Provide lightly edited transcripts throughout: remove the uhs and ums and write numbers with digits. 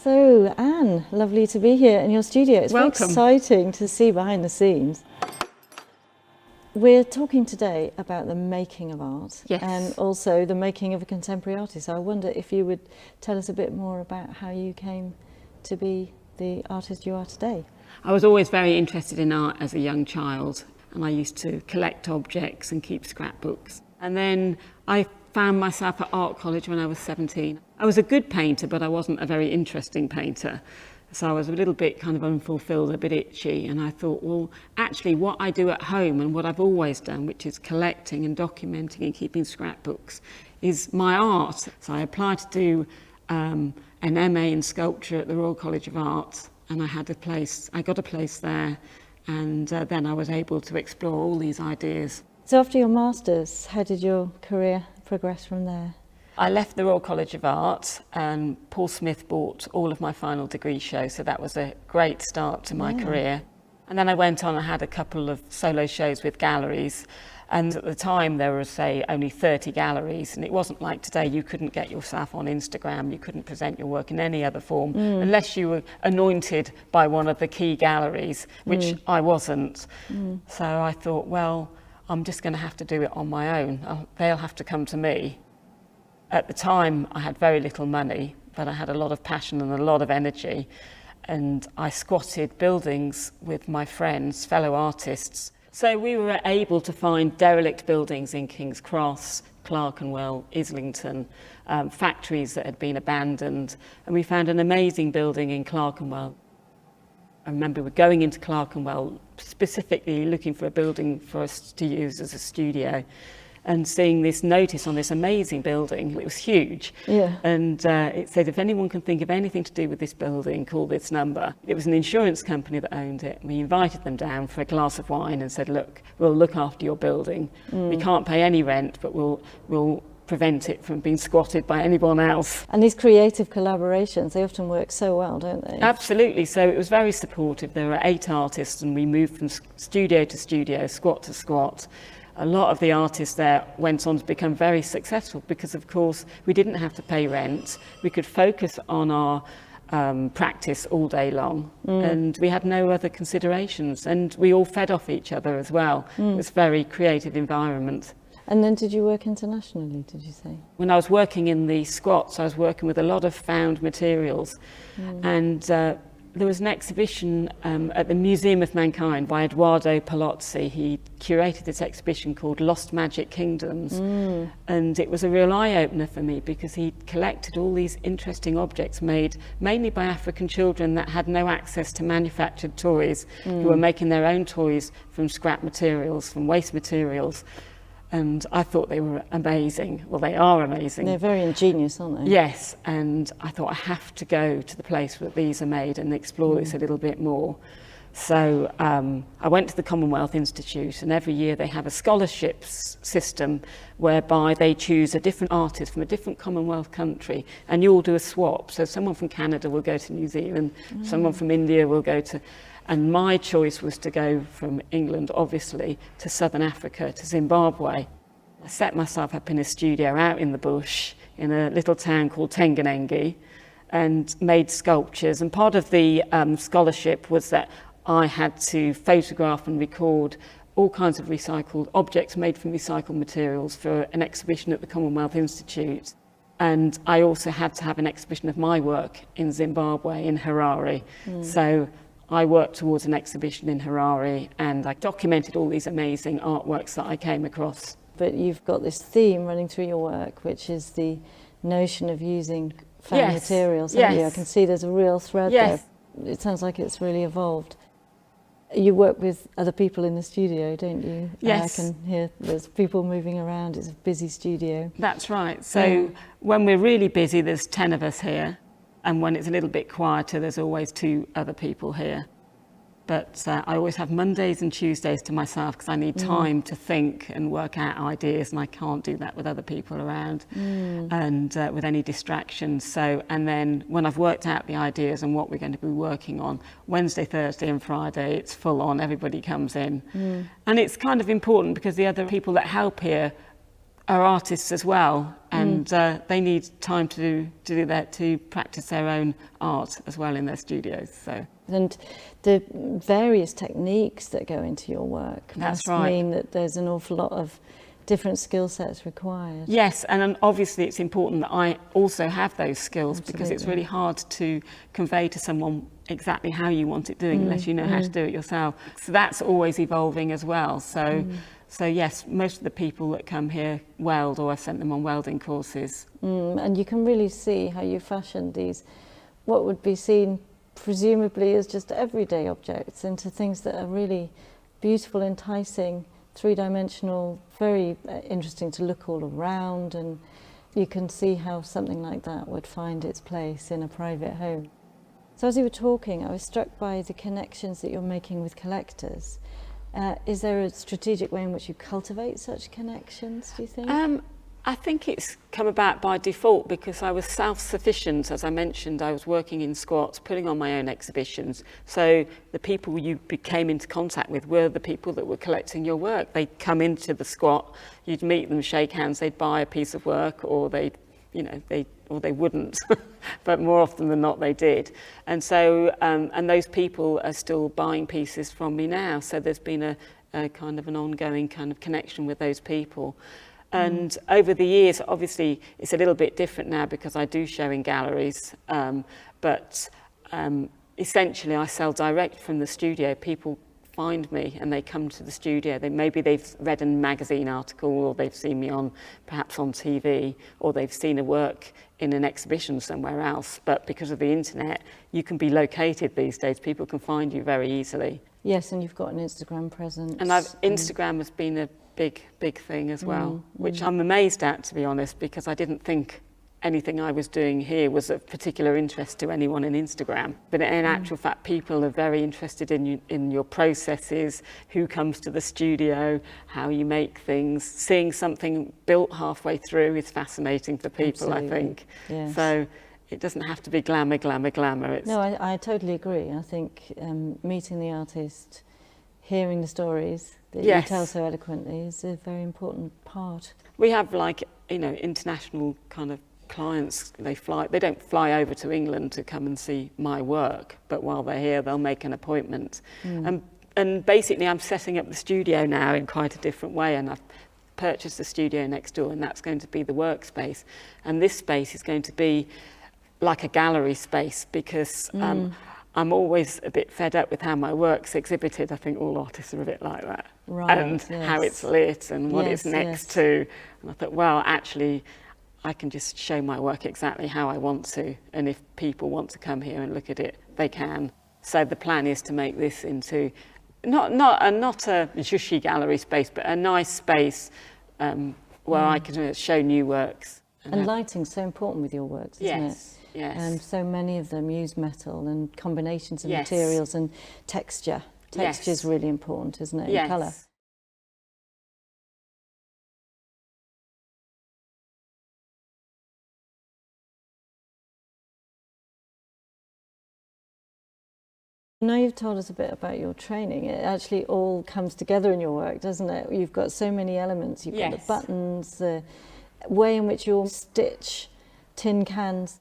So, Anne, lovely to be here in your studio. It's Welcome. very exciting to see behind the scenes. We're talking today about the making of art, Yes. and also the making of a contemporary artist. I wonder if you would tell us a bit more about how you came to be the artist you are today. I was always very interested in art as a young child, and I used to collect objects and keep scrapbooks. And then I found myself at art college when I was 17. I was a good painter, but I wasn't a very interesting painter. So I was a little bit kind of unfulfilled, a bit itchy, and I thought, well, actually what I do at home and what I've always done, which is collecting and documenting and keeping scrapbooks, is my art. So I applied to do an MA in sculpture at the Royal College of Art, and I got a place there, and then I was able to explore all these ideas. So after your masters, how did your career progress from there? I left the Royal College of Art and Paul Smith bought all of my final degree shows, so that was a great start to my career. And then I went on and had a couple of solo shows with galleries, and at the time there were, say, only 30 galleries, and it wasn't like today. You couldn't get yourself on Instagram, you couldn't present your work in any other form unless you were anointed by one of the key galleries, which I wasn't. So I thought, well, I'm just going to have to do it on my own. They'll have to come to me. At the time, I had very little money, but I had a lot of passion and a lot of energy. And I squatted buildings with my friends, fellow artists. So we were able to find derelict buildings in King's Cross, Clerkenwell, Islington, factories that had been abandoned. And we found an amazing building in Clerkenwell. I remember we were going into Clerkenwell, specifically looking for a building for us to use as a studio, and seeing this notice on this amazing building. It was huge. Yeah. And it said, if anyone can think of anything to do with this building, call this number. It was an insurance company that owned it. We invited them down for a glass of wine and said, look, we'll look after your building. We can't pay any rent, but we'll prevent it from being squatted by anyone else. And these creative collaborations, they often work so well, don't they? Absolutely. So it was very supportive. There were 8 artists and we moved from studio to studio, squat to squat. A lot of the artists there went on to become very successful because, of course, we didn't have to pay rent. We could focus on our practice all day long, and we had no other considerations. And we all fed off each other as well. It was a very creative environment. And then did you work internationally, did you say? When I was working in the squats, I was working with a lot of found materials, and there was an exhibition at the Museum of Mankind by Edoardo Palozzi. He curated this exhibition called Lost Magic Kingdoms, and it was a real eye-opener for me because he collected all these interesting objects made mainly by African children that had no access to manufactured toys, who were making their own toys from scrap materials, from waste materials. And I thought they were amazing. Well, they are amazing. They're very ingenious, aren't they? Yes, and I thought I have to go to the place where these are made and explore this a little bit more. So I went to the Commonwealth Institute, and every year they have a scholarships system whereby they choose a different artist from a different Commonwealth country, and you all do a swap. So someone from Canada will go to New Zealand, someone from India will go to... And my choice was to go from England, obviously, to Southern Africa, to Zimbabwe. I set myself up in a studio out in the bush in a little town called Tenganengi and made sculptures. And part of the scholarship was that I had to photograph and record all kinds of recycled objects made from recycled materials for an exhibition at the Commonwealth Institute. And I also had to have an exhibition of my work in Zimbabwe, in Harare. So I worked towards an exhibition in Harare, and I documented all these amazing artworks that I came across. But you've got this theme running through your work, which is the notion of using found materials, haven't you? I can see there's a real thread there. It sounds like it's really evolved. You work with other people in the studio, don't you? Yes. I can hear there's people moving around. It's a busy studio. That's right. So when we're really busy, there's 10 of us here. And when it's a little bit quieter, there's always 2 other people here. But I always have Mondays and Tuesdays to myself because I need time to think and work out ideas, and I can't do that with other people around and with any distractions. So, and then when I've worked out the ideas and what we're going to be working on, Wednesday, Thursday and Friday, it's full on, everybody comes in. And it's kind of important because the other people that help here are artists as well, and and they need time to do that, to practice their own art as well in their studios. So. And the various techniques that go into your work must mean that there's an awful lot of different skill sets required. Yes, and obviously it's important that I also have those skills, because it's really hard to convey to someone exactly how you want it doing unless you know how to do it yourself. So that's always evolving as well. So yes, most of the people that come here weld, or I've sent them on welding courses. And you can really see how you fashioned these, what would be seen presumably as just everyday objects, into things that are really beautiful, enticing, three-dimensional, very interesting to look all around, and you can see how something like that would find its place in a private home. So as you were talking, I was struck by the connections that you're making with collectors. Is there a strategic way in which you cultivate such connections, do you think? I think it's come about by default, because I was self-sufficient. As I mentioned, I was working in squats, putting on my own exhibitions. So the people you came into contact with were the people that were collecting your work. They'd come into the squat, you'd meet them, shake hands, they'd buy a piece of work, or they wouldn't, but more often than not they did. And so, and those people are still buying pieces from me now. So there's been a kind of an ongoing kind of connection with those people. And over the years, obviously, it's a little bit different now because I do show in galleries, but essentially I sell direct from the studio. People find me and they come to the studio. Maybe they've read a magazine article, or they've seen me perhaps on TV, or they've seen a work in an exhibition somewhere else. But because of the internet, you can be located these days. People can find you very easily. Yes, and you've got an Instagram presence. And Instagram has been a big thing as well, which I'm amazed at, to be honest, because I didn't think anything I was doing here was of particular interest to anyone in Instagram. But in actual fact, people are very interested in your processes, who comes to the studio, how you make things. Seeing something built halfway through is fascinating for people, I think. Yes. So it doesn't have to be glamour. No, I totally agree. I think meeting the artist, hearing the stories that you tell so eloquently is a very important part. We have, like, international kind of clients. They don't fly over to England to come and see my work, but while they're here they'll make an appointment. And basically I'm setting up the studio now in quite a different way, and I've purchased the studio next door, and that's going to be the workspace. And this space is going to be like a gallery space, because I'm always a bit fed up with how my work's exhibited. I think all artists are a bit like that. Right, and how it's lit and what it's next to. And I thought, well, actually, I can just show my work exactly how I want to. And if people want to come here and look at it, they can. So the plan is to make this into not a jushy gallery space, but a nice space where I can show new works. And lighting's so important with your works, isn't it? Yes. And so many of them use metal and combinations of materials and texture. Texture's really important, isn't it? And colour. Now you've told us a bit about your training. It actually all comes together in your work, doesn't it? You've got so many elements. You've got the buttons, the way in which you stitch tin cans.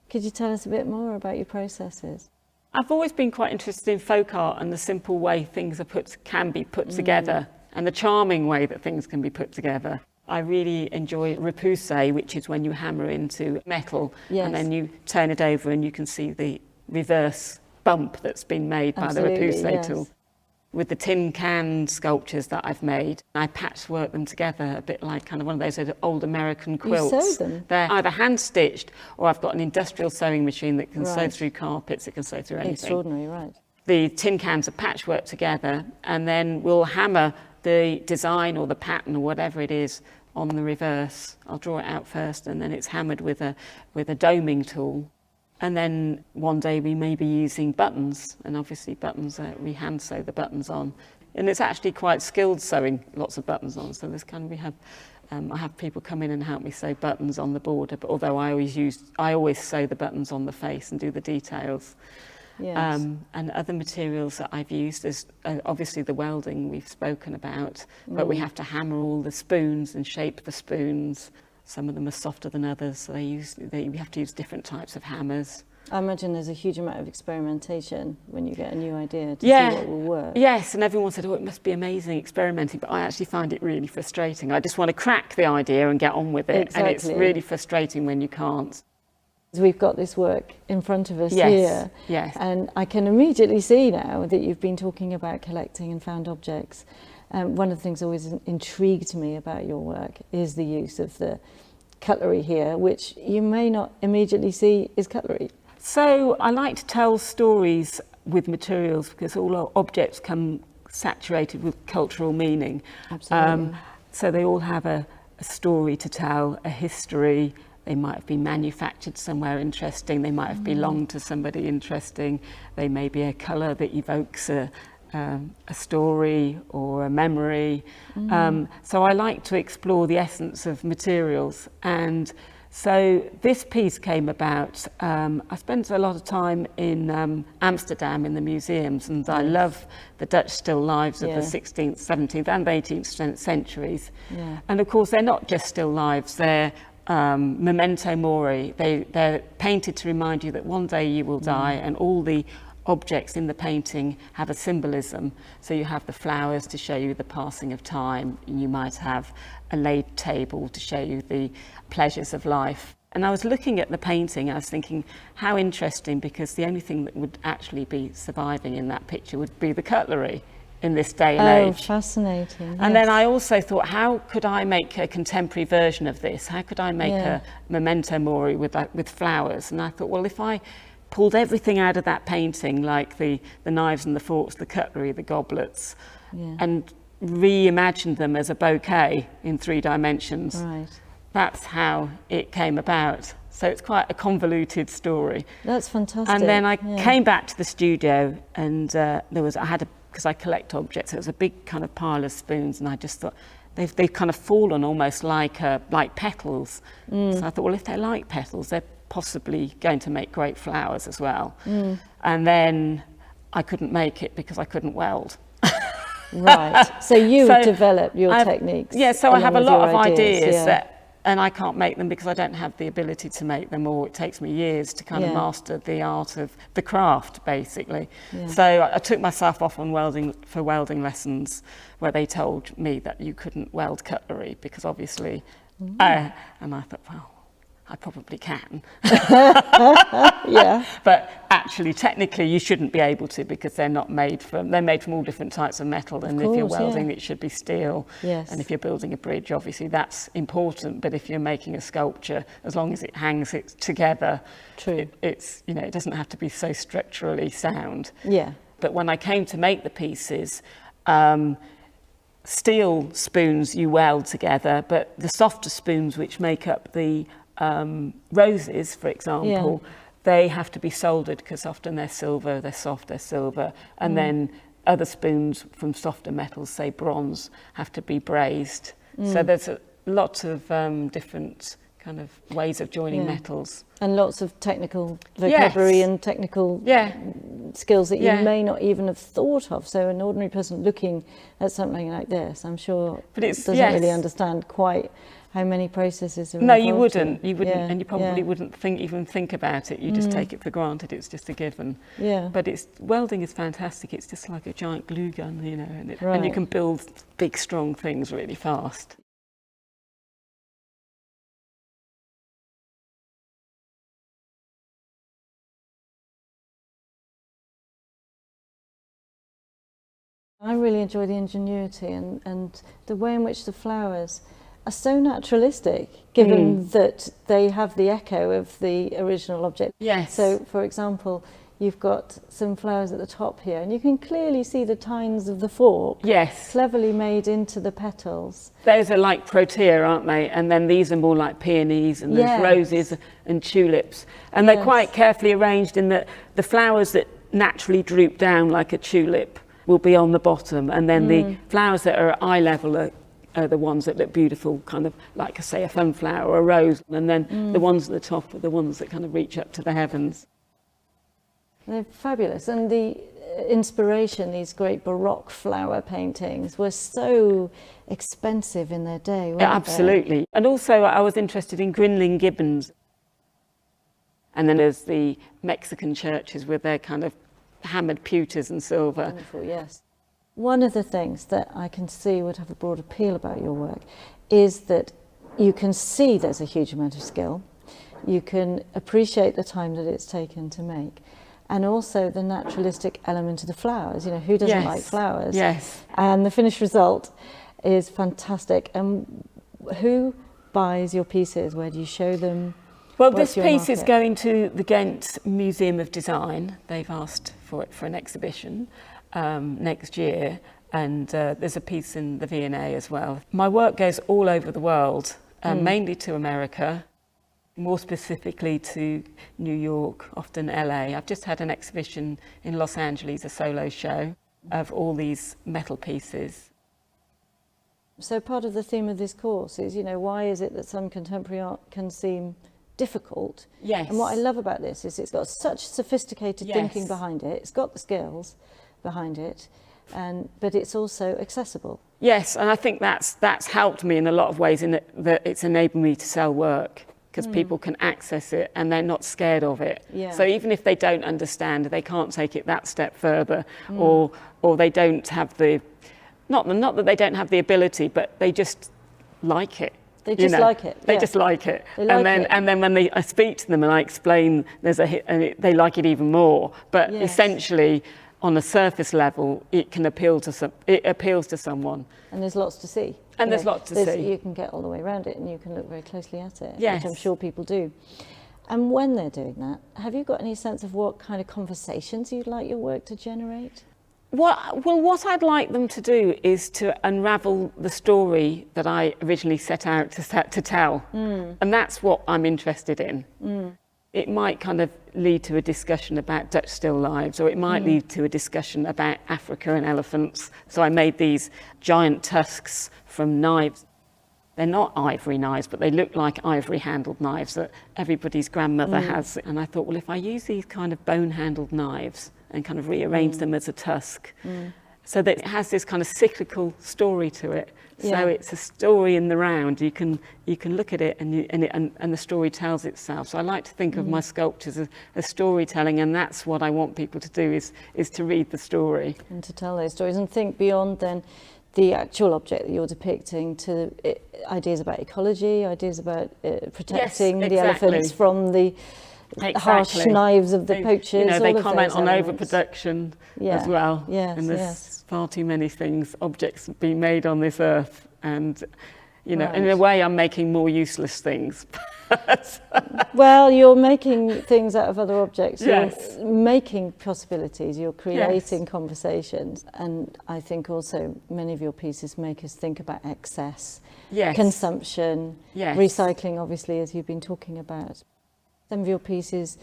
Could you tell us a bit more about your processes? I've always been quite interested in folk art and the simple way things can be put together, and the charming way that things can be put together. I really enjoy repoussé, which is when you hammer into metal and then you turn it over and you can see the reverse bump that's been made by the repoussé tool. With the tin can sculptures that I've made, I patchwork them together a bit like kind of one of those old American quilts. You sew them? They're either hand stitched, or I've got an industrial sewing machine that can sew through carpets, it can sew through anything. Extraordinary, right. The tin cans are patchworked together, and then we'll hammer the design or the pattern or whatever it is on the reverse. I'll draw it out first, and then it's hammered with a doming tool. And then one day we may be using buttons, and obviously buttons, we hand sew the buttons on. And it's actually quite skilled sewing lots of buttons on. So there's I have people come in and help me sew buttons on the border, but although I always sew the buttons on the face and do the details. Yes. And other materials that I've used is obviously the welding we've spoken about, but we have to hammer all the spoons and shape the spoons. Some of them are softer than others, so you have to use different types of hammers. I imagine there's a huge amount of experimentation when you get a new idea to see what will work. Yes, and everyone said, oh, it must be amazing experimenting, but I actually find it really frustrating. I just want to crack the idea and get on with it, Exactly. and it's really frustrating when you can't. We've got this work in front of us Yes. here, and I can immediately see now that you've been talking about collecting and found objects. One of the things that always intrigued me about your work is the use of the cutlery here, which you may not immediately see is cutlery. So I like to tell stories with materials because all our objects come saturated with cultural meaning. Absolutely. So they all have a story to tell, a history. They might have been manufactured somewhere interesting. They might have belonged to somebody interesting. They may be a colour that evokes a story or a memory. So I like to explore the essence of materials. And so this piece came about, I spent a lot of time in Amsterdam in the museums, and I love the Dutch still lives of the 16th, 17th and 18th centuries. And of course, they're not just still lives, they're memento mori. They're painted to remind you that one day you will die, and all the objects in the painting have a symbolism. So you have the flowers to show you the passing of time, and you might have a laid table to show you the pleasures of life. And I was looking at the painting, I was thinking, how interesting, because the only thing that would actually be surviving in that picture would be the cutlery in this day and age. Oh, fascinating. And then I also thought, how could I make a contemporary version of this? How could I make a memento mori with flowers? And I thought, well, if I pulled everything out of that painting, like the knives and the forks, the cutlery, the goblets, and reimagined them as a bouquet in 3 dimensions. Right. That's how it came about. So it's quite a convoluted story. That's fantastic. And then I came back to the studio, and because I collect objects, it was a big kind of pile of spoons, and I just thought, they've kind of fallen almost like petals. So I thought, well, if they're like petals, they're possibly going to make great flowers as well. And then I couldn't make it because I couldn't weld. Right. So you develop your techniques. Yeah, so I have a lot of ideas and I can't make them because I don't have the ability to make them, or it takes me years to kind of master the art of the craft, basically. So I took myself off on welding lessons, where they told me that you couldn't weld cutlery because obviously, and I thought, well, I probably can. But actually, technically, you shouldn't be able to, because they're made from all different types of metal. And if you're welding, it should be steel. And if you're building a bridge, obviously that's important. But if you're making a sculpture, as long as it hangs it together, it's, it doesn't have to be so structurally sound. But when I came to make the pieces, steel spoons you weld together, but the softer spoons which make up the roses, for example, they have to be soldered because often they're silver, they're soft, they're silver. And then other spoons from softer metals, say bronze, have to be brazed. So there's lots of different kind of ways of joining metals. And lots of technical vocabulary and technical skills that you may not even have thought of. So an ordinary person looking at something like this, I'm sure, doesn't really understand quite how many processes are involved. You wouldn't, and you probably wouldn't even think about it. You just take it for granted. It's just a given. But welding is fantastic. It's just like a giant glue gun, and you can build big, strong things really fast. I really enjoy the ingenuity and the way in which the flowers are so naturalistic, given that they have the echo of the original object. So, for example, you've got some flowers at the top here, and you can clearly see the tines of the fork cleverly made into the petals. Those are like protea, aren't they? And then these are more like peonies, and there's roses and tulips. And they're quite carefully arranged in that the flowers that naturally droop down like a tulip will be on the bottom, and then the flowers that are at eye level are the ones that look beautiful, kind of like, say, a sunflower or a rose, and then the ones at the top are the ones that kind of reach up to the heavens. They're fabulous, and the inspiration, these great Baroque flower paintings were so expensive in their day, weren't Yeah, absolutely. And also I was interested in Grinling gibbons. And then there's the Mexican churches with their kind of hammered pewters and silver. Wonderful, yes. One of the things that I can see would have a broad appeal about your work is that you can see there's a huge amount of skill. You can appreciate the time that it's taken to make. And also the naturalistic element of the flowers. You know, who doesn't like flowers? Yes. And the finished result is fantastic. And who buys your pieces? Where do you show them? Well, this piece is going to the Ghent Museum of Design. They've asked for it for an exhibition next year, and there's a piece in the V&A as well. My work goes all over the world, mainly to America, more specifically to New York, often LA. I've just had an exhibition in Los Angeles, a solo show of all these metal pieces. So part of the theme of this course is, you know, why is it that some contemporary art can seem difficult? Yes. And what I love about this is it's got such sophisticated thinking behind it. It's got the skills behind it, but it's also accessible. Yes, and I think that's helped me in a lot of ways in that it's enabled me to sell work, because people can access it and they're not scared of it. Yeah. So even if they don't understand, they can't take it that step further, or they don't have the, not that they don't have the ability, but they just like it. They just like it. They just like it. They like it. And then when I speak to them and I explain there's a hit, and they like it even more. But essentially, on a surface level, it appeals to someone. And there's lots to see. And there's lots to see. You can get all the way around it and you can look very closely at it, yes. which I'm sure people do. And when they're doing that, have you got any sense of what kind of conversations you'd like your work to generate? Well, what I'd like them to do is to unravel the story that I originally set out to tell. And that's what I'm interested in. It might kind of lead to a discussion about Dutch still lives, or it might lead to a discussion about Africa and elephants. So I made these giant tusks from knives. They're not ivory knives, but they look like ivory-handled knives that everybody's grandmother has. And I thought, well, if I use these kind of bone-handled knives and kind of rearrange them as a tusk, so that it has this kind of cyclical story to it. So it's a story in the round. You can look at it and the story tells itself. So I like to think of my sculptures as storytelling, and that's what I want people to do is to read the story. And to tell those stories and think beyond then the actual object that you're depicting to ideas about ecology, ideas about protecting the elephants from the harsh knives of the poachers. You know, they comment on overproduction as well. Yes, and there's far too many objects being made on this earth, and you know, in a way, I'm making more useless things. Well, you're making things out of other objects. You're making possibilities. You're creating conversations, and I think also many of your pieces make us think about excess, consumption, recycling. Obviously, as you've been talking about. Some of your pieces,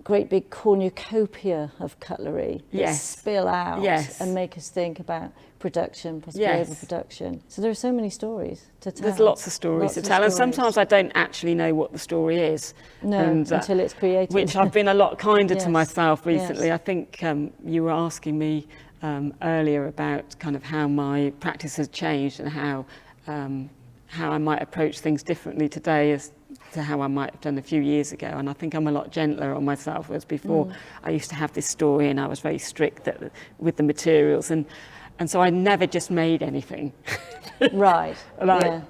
great big cornucopia of cutlery that spill out and make us think about production, possibly overproduction. So there are so many stories to tell. There's lots of stories to tell, and sometimes I don't actually know what the story is. No, until it's created. Which I've been a lot kinder to myself recently. I think you were asking me earlier about kind of how my practice has changed and how I might approach things differently today as to how I might have done a few years ago, and I think I'm a lot gentler on myself, whereas before I used to have this story and I was very strict with the materials, and so I never just made anything. Right. I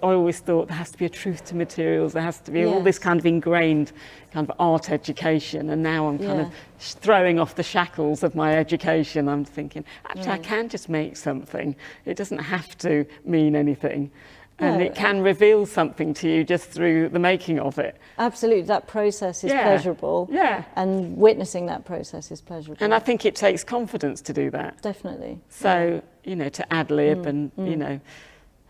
always thought there has to be a truth to materials, there has to be all this kind of ingrained kind of art education, and now I'm kind of throwing off the shackles of my education. I'm thinking, actually I can just make something. It doesn't have to mean anything. And it can reveal something to you just through the making of it. Absolutely, that process is pleasurable. And witnessing that process is pleasurable. And I think it takes confidence to do that. Definitely. So, you know, to ad lib and, you know,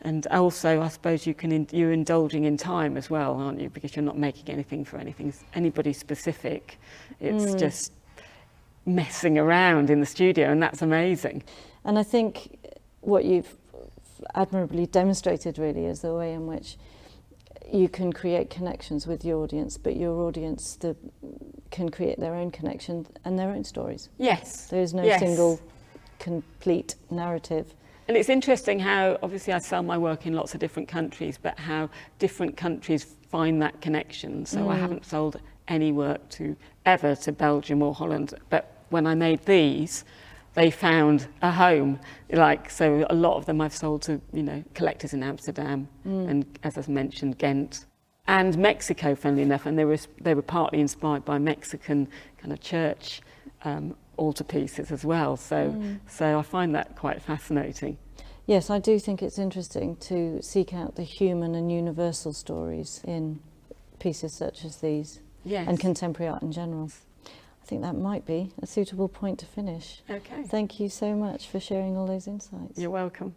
and also I suppose you're indulging in time as well, aren't you? Because you're not making anything for anybody specific. It's just messing around in the studio, and that's amazing. And I think what you've admirably demonstrated really is the way in which you can create connections with your audience, but your audience can create their own connection and their own stories. Yes. There is no single complete narrative. And it's interesting how, obviously I sell my work in lots of different countries, but how different countries find that connection. So I haven't sold any work ever to Belgium or Holland, but when I made these, they found a home. So a lot of them I've sold to, collectors in Amsterdam and, as I mentioned, Ghent and Mexico, funnily enough, and they were partly inspired by Mexican kind of church altarpieces as well. So I find that quite fascinating. Yes, I do think it's interesting to seek out the human and universal stories in pieces such as these, and contemporary art in general. I think that might be a suitable point to finish. Okay. Thank you so much for sharing all those insights. You're welcome.